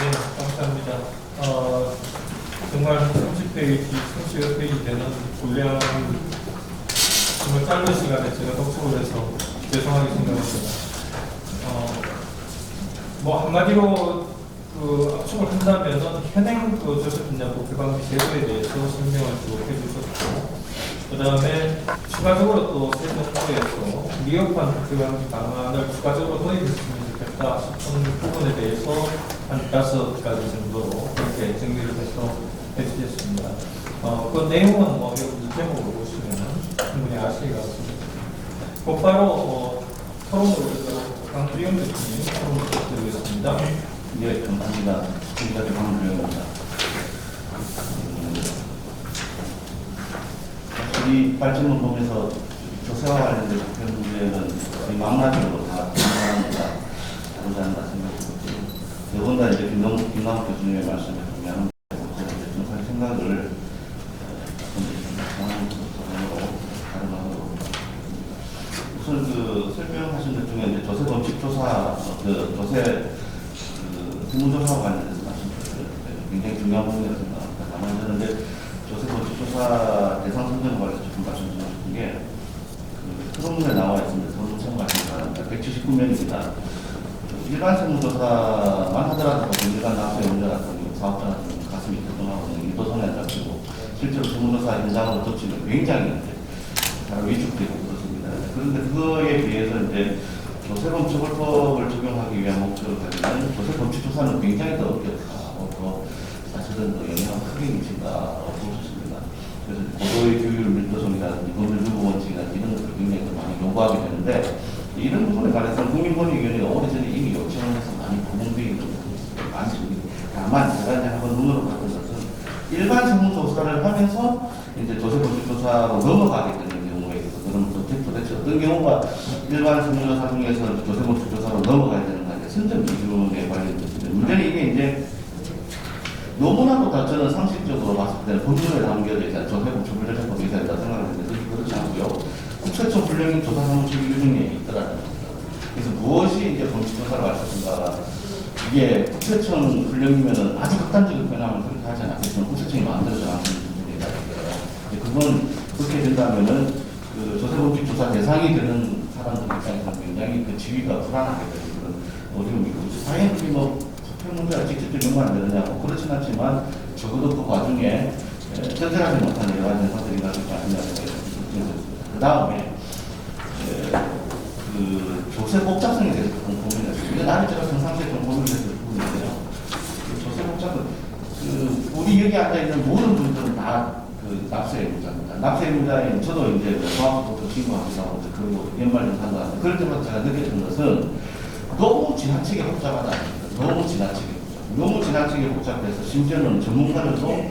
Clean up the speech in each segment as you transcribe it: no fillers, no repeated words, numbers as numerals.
네, 감사합니다. 정말 30페이지, 30여 페이지 되는 분량 정말 짧은 시간에 제가 독촉을 해서 죄송하게 생각합니다. 뭐 한마디로 압축을 한다면은 현행 저속분야법 개방비 제도에 대해서 설명을 쭉 해주셨고, 그 다음에 추가적으로 또 새 정부에서 미흡한 개방비 방안을 추가적으로 도입했으면 좋겠다 싶은 부분에 대해서 한 5가지 정도로 이렇게 정리를 해서 해주셨습니다. 그 내용은 뭐 여러분들 제목을 보시면 충분히 아실 것 같습니다. 곧바로 토론으로 강주영 대표님 토론을 부탁드리겠습니다. 네, 감사합니다. 지금까지 강주영입니다. 이 발전문 보면서 조세와 관련된 국회 문제는 거의 마음가짐으로 다 공감합니다. 다루자는 말씀드렸고, 더군다나 이제 김남욱 교수님의 말씀에 동의하는 좀 생각을 정황으로 다루도록 하겠습니다. 우선 설명하신 것 중에 이제 조세 원칙조사, 조세 세무조사와 관련해서 말씀드렸어요. 굉장히 중요한 부분이라고 생각합니다. 다만 저는 이제 조세 원칙조사 대상 선정에 관해서 조금 말씀드리고 싶은 게, 토론문에 나와 있습니다. 저도 참고하신 바랍니다. 179명입니다. 일반 세무조사만 하더라도 일반 납세 문제 같은 경우 사업자 같은 경우 가슴이 두근하고 일도선에 안 잡히고 실제로 세무조사 현장으로 접촉이 굉장히 잘 위축되고 그렇습니다. 그런데 그거에 비해서 이제 조세범처벌법을 적용하기 위한 목적을 가지면 조세범칙조사는 굉장히 더 어렵다. 사실은 영향을 크게 미친다고 볼 수 있습니다. 그래서 고도의 규율 밀도성이라든지 법률주구 원칙이라든지 이런 것들을 굉장히 더 많이 요구하게 되는데, 이런 부분에 관해서는 국민권익위원회가 오래전에 이미 요청을 해서 많이 공개되어 있는 부분이 많습니다. 다만 제가 이제 한번 눈으로 봤던 것은 일반 세무조사를 하면서 이제 조세범칙조사로 넘어가게 되는 경우에 있어서, 그럼 도대체 어떤 경우가 일반 세무조사 중에서 조세범칙조사로 넘어가야 되는가, 선정 기준에 관련돼서 문제는 이게 이제 너무나도 다 저는 상식적으로 봤을 때는 법률에 담겨져 있다, 조세범칙조사법에 있다 생각하는데 그게 그렇지 않고요. 국세청 불령인 조사사무처 규정에 있더라는 겁니다. 그래서 무엇이 이제 범칙조사로 할 것인가, 이게 국세청 불령이면은 아주 극단적인 변화만 그렇게 하지 않겠지만 국세청이 만들어져 나가는 부분이다. 그건 그렇게 된다면은 조세범칙조사 대상이 되는 사람들 입장에서는 굉장히 지위가 불안하게 되는 그런 어려움이 있고, 당연히 뭐 부패 문제가 직접적인 연관이 되느냐고 그렇진 않지만 적어도 그 과중에 전제하지 못한 여러 가지 현상들이 나올 거 아니냐고. 그 다음에 조세 복잡성에 대해서 조금 고민을 했습니다. 이거 나는 제가 평상시에 좀 고민을 했을 부분인데요. 조세 복잡은 우리 여기 앉아 있는 모든 분들은 다 납세의무자입니다. 납세의무자인 저도 이제 중학부터 친구하기도 하고 그리고 연말좀 산다 하는데, 그럴 때마다 제가 느꼈던 것은 너무 지나치게 복잡하다. 너무 지나치게 복잡해서 심지어는 전문가들도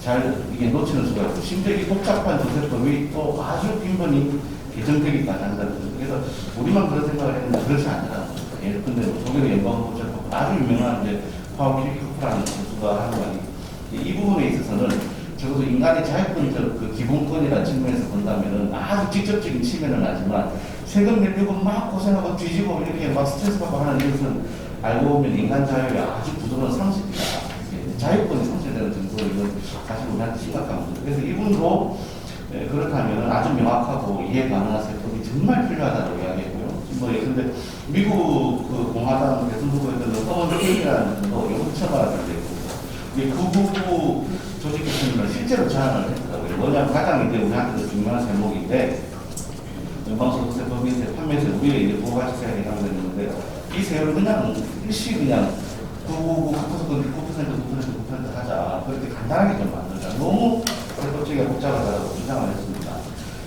잘 놓치는 수가 있고, 심지어 이 복잡한 조세법이 또 아주 빈번히 개정되기까지 한다는 거죠. 그래서 우리만 그런 생각을 했는데 그렇지 않더라고요. 예를 들면 독일의 연방법제법 아주 유명한 이제 파울 킬크프라는 교수가 하는 말이, 이 부분에 있어서는 적어도 인간의 자유권적 그 기본권이라는 측면에서 본다면은 아주 직접적인 침해는 하지만 세금 내려고 막 고생하고 뒤지고 이렇게 막 스트레스 받고 하는 이것은 알고 보면 인간 자유의 아주 부드러운 상식이다. 자유권이 상실되는 정도로 이건 사실 우리한테 심각한 문제. 그래서 이분도 그렇다면 아주 명확하고 이해 가능한 세법이 정말 필요하다고 이야기했고요. 그런데 미국 그 공화당 대선 후보였던 허먼 케이라는 분도 이거 처벌하게 되고, 이 999 조직개편을 실제로 제안을 했더라고요. 뭐냐면 가장 이제 우리한테 중요한 제목인데, 연방소득세법이 판매세 우리의 이제 부가가치세가 해당되는데, 이 세율을 그냥 일시 그냥 999 9% 하자. 그렇게 간단하게 좀 만들자. 너무 세법체계가 복잡하다고 주장을 했습니다.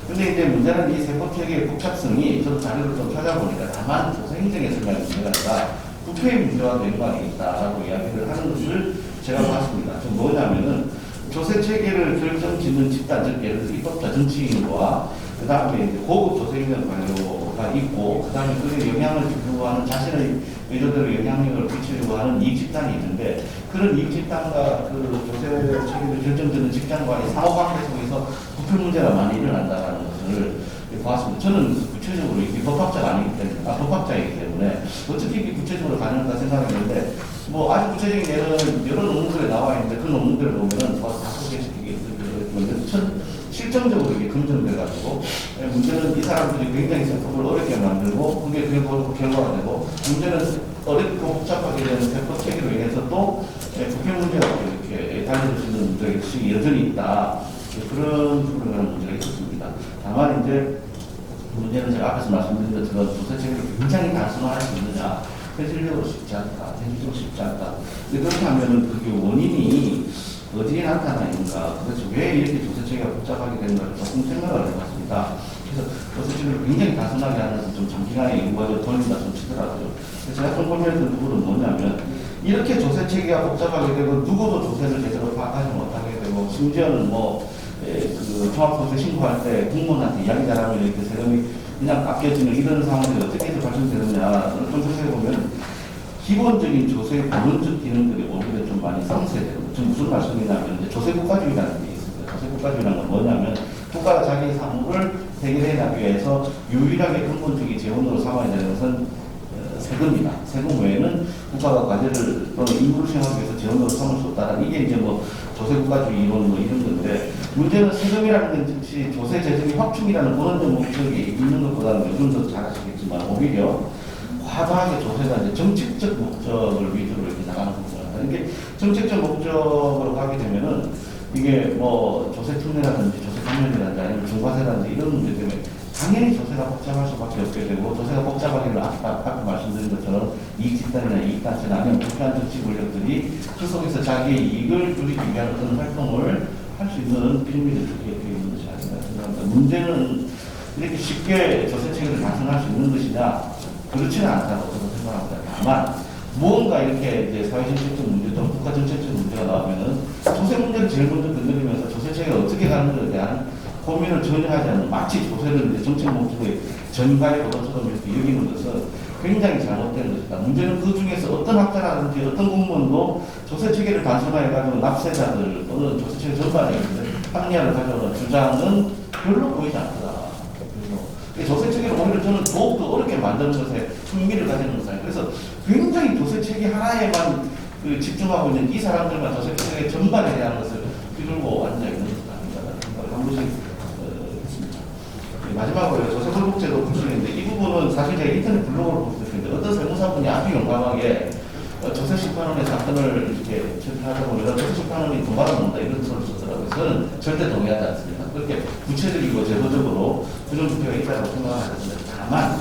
근데 이제 문제는 이 세법체계의 복잡성이, 저도 자료를 좀 찾아보니까 다만 조세행정에서만 문제가 아니라 국회의 문제와도 연관이 있다라고 이야기를 하는 것을 제가 봤습니다. 좀 뭐냐면은 조세체계를 결정짓는 집단, 즉 예를 들어 입법자 정치인과 그 다음에 이제 고급 조세행정 관료가 있고, 그 다음에 그에 영향을 주려고 하는, 자신의 의도대로 영향력을 끼치려고 하는 이익 집단이 있는데, 그런 이익 집단과 그 조세 체계를 결정짓는 집단과의 상호관계 속에서 부패 문제가 많이 일어난다는 것을 보았습니다. 저는 구체적으로 이게 법학자가 아니기 때문에, 법학자이기 때문에 어떻게 이게 구체적으로 가능할까 생각했는데, 뭐 아주 구체적인 예는 여러 논문들에 나와 있는데 그 논문들을 보면은 뭐 5개씩 이게 있는데 실정적으로 이게 검증돼가지고 문제는 이 사람들이 굉장히 세법을 어렵게 만들고 그게 결과가 되고 문제는 어렵고 복잡하게 되는 세법 체계로 인해서 또 국회 문제가 이렇게 달려질 수 있는 문제가 여전히 있다. 그런 부분에는 문제가 있었습니다. 다만 이제 문제는 제가 앞에서 말씀드린 것처럼 조세 체계를 굉장히 단순화할 수 있느냐, 현실적으로 쉽지 않다, 현실적으로 쉽지 않다. 근데 그렇게 하면은 그게 원인이 어디에 나타나는가, 그래서 왜 이렇게 조세체계가 복잡하게 되는가를 조금 생각을 해봤습니다. 그래서 조세체계를 굉장히 단순하게 하면서 좀 장기간의 연구가 돌린다 좀 치더라고요. 그래서 제가 좀 고민했던 부분은 뭐냐면, 이렇게 조세체계가 복잡하게 되고, 누구도 조세를 제대로 파악하지 못하게 되고, 심지어는 그 종합소득세 신고할 때 공무원한테 이야기 잘하면 이렇게 세금이 그냥 깎여지는 이런 상황들이 어떻게 해서 발생되느냐, 좀 생각해보면, 기본적인 조세의 본원적 기능들이 오히려 좀 많이 상쇄되고, 지금 무슨 말씀이냐면, 이제 조세국가주의라는 게 있습니다. 조세국가주의라는 건 뭐냐면, 국가가 자기의 사무를 해결해 나가기 위해서 유일하게 근본적인 재원으로 삼아야 되는 것은 세금이다. 세금 외에는 국가가 과제를 또는 임무를 수행하기 위해서 재원으로 삼을 수 없다. 이게 이제 뭐 조세국가주의 이론 뭐 이런 건데, 문제는 세금이라는 건 즉시 조세 재정의 확충이라는 본원적 목적이 있는 것보다는 요즘도 잘 아시겠지만 오히려 과도하게 조세가 이제 정책적 목적을 위주로 이렇게 나가는 거죠. 이게 정책적 목적으로 가게 되면은 이게 뭐 조세 특례라든지 조세 감면이라든지 아니면 중과세라든지 이런 문제 때문에 당연히 조세가 복잡할 수밖에 없게 되고, 조세가 복잡하기는 아까 말씀드린 것처럼 이익 집단이나 이익 단체나 아니면 부패한 정치 권력들이 그 속에서 자기의 이익을 누리기 위한 어떤 활동을 할 수 있는 필미를 주게 되어 있는 것이 아닌가 생각합니다. 문제는 이렇게 쉽게 조세 체계를 단순할 수 있는 것이냐, 그렇지는 않다고 저는 생각합니다. 다만 무언가 이렇게 이제 사회정책적 문제 또는 국가정책적 문제가 나오면은 조세 문제를 제일 먼저 건드리면서 조세 체계가 어떻게 가는 것에 대한 고민을 전혀 하지 않는, 마치 조세를 이제 정책 목적의 전가의 것처럼 이렇게 여기는 것은 굉장히 잘못된 것이다. 문제는 그 중에서 어떤 학자라든지 어떤 공무원도 조세 체계를 단순화해가지고 납세자들 또는 조세 체계 전반에 합리화를 가져오는 주장은 별로 보이지 않더라. 조세 체계를 오히려 저는 더욱더 어렵게 만드는 것에 흥미를 가지는 것이에요. 그래서 굉장히 조세 체계 하나에만 집중하고 있는 이 사람들만 조세 체계 전반에 대한 것을 뒤돌고 앉아 있는 것은 아닌가 생각을 한 번씩 했습니다. 마지막으로 조세 불복제도 구성인데, 이 부분은 사실 제가 인터넷 블로그로 보셨는데 어떤 세무사분이 아주 용감하게 조세 심판원의 사건을 이렇게 처리하다 보면 조세 심판원이 돈 받아먹는다 이런 소리를 썼더라고요. 저는 절대 동의하지 않습니다. 그렇게 구체적이고 제도적으로 그런 문제가 있다고 생각하는데, 다만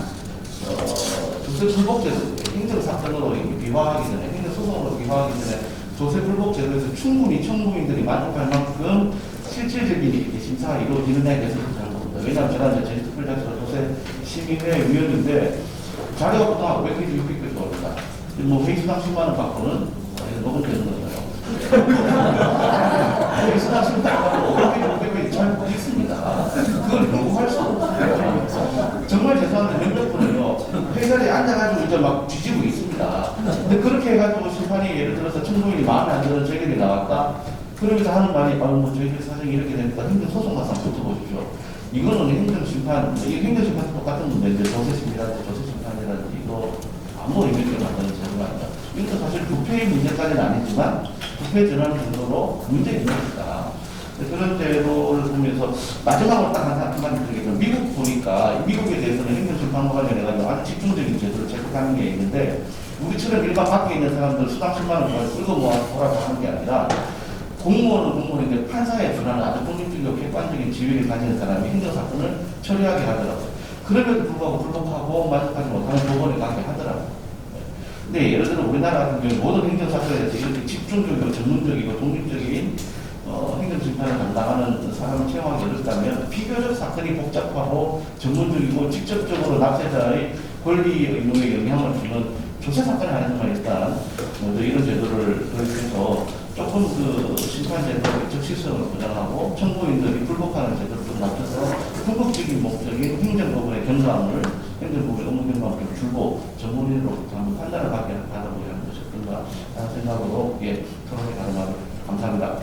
조세 불복제도 행정사건으로 비화하기 전에, 행정소송으로 비화하기 전에 조세 불복제도에서 충분히 청구인들이 만족할 만큼 실질적인 이렇게 심사가 이루어지느냐에 대해서 잘 모릅니다. 왜냐하면 저는 제주특별자치도 조세 심의회 위원인데 자료가 보통 500페이지, 600페이지 올립니다. 뭐 회의수당 10만 원 받고는 먹으면 되는 거잖아요. 회의수당 10만 원 받고 500페이지 잘 못 읽습니다. 그걸 요구할 수 없어요. 정말 죄송한데 몇몇 분은요, 회의자리에 앉아가지고 이제 막 뒤지고 있습니다. 근데 그렇게 해가지고 심판이 예를 들어서 청구인이 마음에 안 드는 재결이 나왔다? 그러면서 하는 말이, 뭐 저희들 사정이 이렇게 되니까 행정소송 가서 한번 붙어보십시오. 이거는 행정심판, 이게 행정심판도 똑같은 문제인데, 조세심이라든지 조세심판이라든지 이거 아무 의미를 만드는 제도가 아니다. 이것도 사실 부패의 문제까지는 아니지만 부패 전환 정도로 문제 있는 것이다. 그런 제도를 보면서 마지막으로 딱 한마디 드리겠습니다. 미국 보니까 미국에 대해서는 행정심판과 관련해가지고 아주 집중적인 제도를 채택하는 게 있는데, 우리처럼 일반 밖에 있는 사람들 수당 10만 원 끌고 모아서 하는 게 아니라 공무원은 공무원인데 판사에 준하는 아주 독립적이고 객관적인 지위를 가진 사람이 행정사건을 처리하게 하더라고요. 그럼에도 불구하고 불복하고 만족하지 못하는 법원에 가게 하더라고요. 근데 예를 들어 우리나라 같은 경우 모든 행정사건에 대해서 이렇게 집중적이고 전문적이고 독립적인 행정심판을 담당하는 사람을 채용하기 어렵다면, 비교적 사건이 복잡하고 전문적이고 직접적으로 납세자의 권리 의무에 영향을 주는 조세사건에 관해서만 일단 먼저 이런 제도를 도입해서 조금 심판 제도의 적시성을 보장하고 청구인들이 불복하는 제도를 좀 낮춰서 궁극적인 목적인 행정법원의 경감을, 행정법원의 업무 경감을 좀 줄고 전문인으로부터 한번 판단을 받아보려는 것이 어떤가 하는 생각으로 토론에 가는 말을 감사합니다.